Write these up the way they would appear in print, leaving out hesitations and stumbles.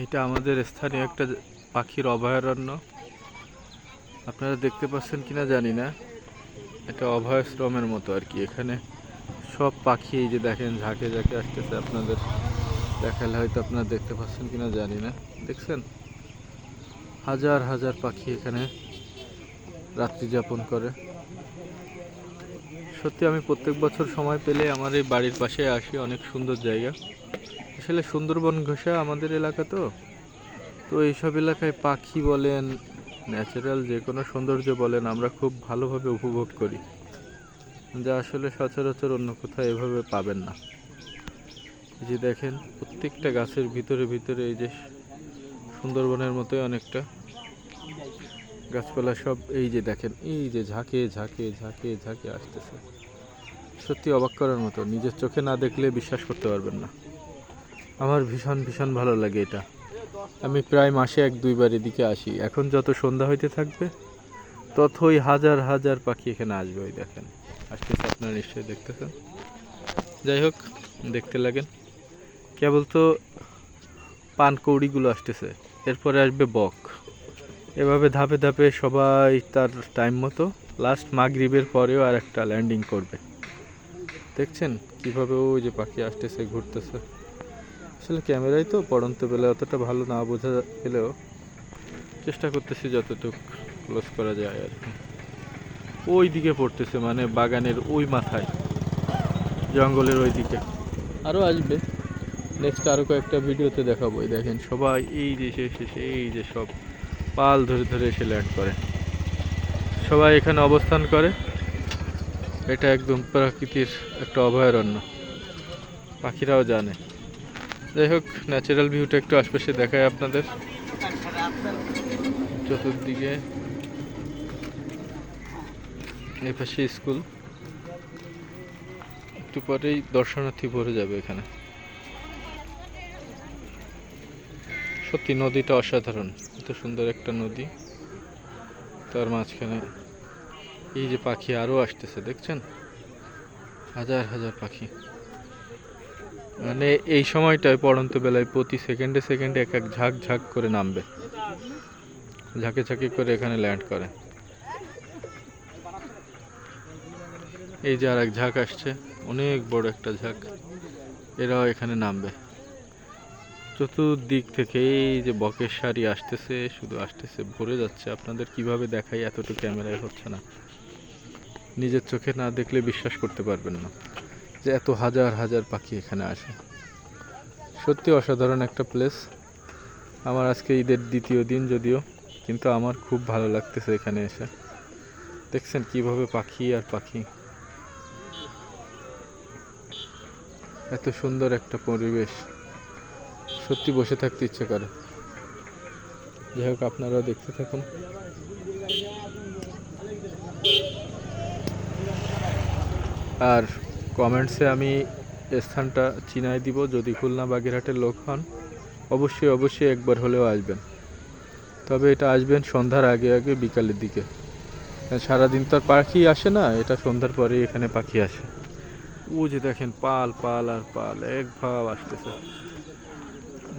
এটা আমাদের স্থানীয় একটা পাখির অভয়ারণ্য। আপনারা দেখতে পাচ্ছেন কিনা জানি না, এটা অভয়াশ্রমের মতো আর কি। এখানে সব পাখি এই যে দেখেন ঝাঁকে ঝাঁকে আসতেছে। আপনাদের দেখালে হয়তো আপনারা দেখতে পাচ্ছেন কিনা জানি না, দেখছেন হাজার হাজার পাখি এখানে রাত্রি যাপন করে। সত্যি আমি প্রত্যেক বছর সময় পেলে আমার এই বাড়ির পাশে আসি, অনেক সুন্দর জায়গা। আসলে সুন্দরবন ঘেঁষা আমাদের এলাকা, তো এইসব এলাকায় পাখি বলেন, ন্যাচারাল যে কোনো সৌন্দর্য বলেন, আমরা খুব ভালোভাবে উপভোগ করি, যা আসলে সচরাচর অন্য কোথাও এভাবে পাবেন না। এই যে দেখেন প্রত্যেকটা গাছের ভিতরে ভিতরে এই যে সুন্দরবনের মতোই অনেকটা গাছপালা সব। এই যে দেখেন এই যে ঝাঁকে ঝাঁকে ঝাঁকে ঝাঁকে আসতেছে, সত্যি অবাক করার মতো। নিজের চোখে না দেখলে বিশ্বাস করতে পারবেন না। আমার ভীষণ ভীষণ ভালো লাগে এটা। আমি প্রায় মাসে 1-2 বার এদিকে আসি। এখন যত সন্ধ্যা হইতে থাকবে ততই হাজার হাজার পাখি এখানে আসবে। ওই দেখেন আসতেছে, আপনারা নিশ্চয়ই দেখতেছেন। যাই হোক, দেখতে লাগেন। কেবল তো পানকৌড়িগুলো আসতেছে, এরপরে আসবে বক। এভাবে ধাপে ধাপে সবাই তার টাইম মতো লাস্ট মাগরিবের পরেও আর একটা ল্যান্ডিং করবে। দেখছেন কিভাবে ওই যে পাখি আসতেছে, ঘুরতেছে। আসলে ক্যামেরায় তো পড়ন্ত বেলা অতটা ভালো না বোঝা গেলেও চেষ্টা করতেছি যতটুকু ক্লোজ করা যায় আর কি। ওই দিকে পড়তেছে, মানে বাগানের ওই মাথায়, জঙ্গলের ওই দিকে। আরও আসবে, নেক্সট আরও কয়েকটা ভিডিওতে দেখাবো। দেখেন সবাই এই যে শেষে এই যে সব পাল ধরে ধরে এসে ল্যান্ড করে, সবাই এখানে অবস্থান করে। এটা একদম প্রকৃতির একটা অভয়ারণ্য, পাখিরাও জানে। যাই হোক, ন্যাচারাল ভিউটা একটু আশপাশে দেখায় আপনাদের। চতুর্দিকে এই পাশে স্কুল, একটু পরেই দর্শনার্থী ভরে যাবে এখানে। সত্যি নদীটা অসাধারণ, এত সুন্দর একটা নদী, তার মাঝখানে এই যে পাখি আরও আসতেছে, দেখছেন হাজার হাজার পাখি। মানে এই সময়টায় পড়ন্ত বেলায় প্রতি সেকেন্ডে সেকেন্ডে এক এক ঝাঁক ঝাঁক করে নামবে, ঝাঁকে ঝাঁকে করে এখানে ল্যান্ড করে। এই যে আর এক ঝাঁক আসছে, অনেক বড় একটা ঝাঁক, এরাও এখানে নামবে। চতুর্দিক থেকে এই যে বকের সারি আসতেছে, শুধু আসতেছে, ভরে যাচ্ছে। আপনাদের কিভাবে দেখাই, এতটুকু ক্যামেরায় হচ্ছে না। নিজের চোখে না দেখলে বিশ্বাস করতে পারবেন না যে এত হাজার হাজার পাখি এখানে আসে। সত্যি অসাধারণ একটা প্লেস। আমার আজকে ঈদের দ্বিতীয় দিন যদিও, কিন্তু আমার খুব ভালো লাগতেছে এখানে এসে। দেখছেন কিভাবে পাখি আর পাখি, এত সুন্দর একটা পরিবেশ, সত্যি বসে থাকতে ইচ্ছে করে। যাই হোক, আপনারাও দেখতে থাকুন। আর কমেন্টসে আমি স্থানটা চিনাই দিব। যদি খুলনা বাগেরহাটের লোক হন, অবশ্যই অবশ্যই একবার হলেও আসবেন। তবে এটা আসবেন সন্ধ্যার আগে আগে, বিকালের দিকে। সারাদিন তো আর পাখি আসে না, এটা সন্ধ্যার পরেই এখানে পাখি আসে। ও যে দেখেন পাল পাল আর পাল এক ভাব আসতেছে।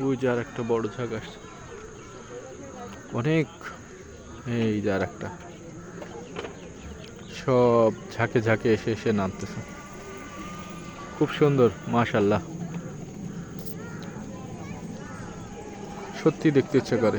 ওই যে আর একটা বড় ঝাঁক আসছে অনেক। এই যে আর একটা, সব ঝাঁকে ঝাঁকে এসে এসে নামতেছে। খুব সুন্দর, মাশাআল্লাহ, সত্যি দেখতে ইচ্ছে করে।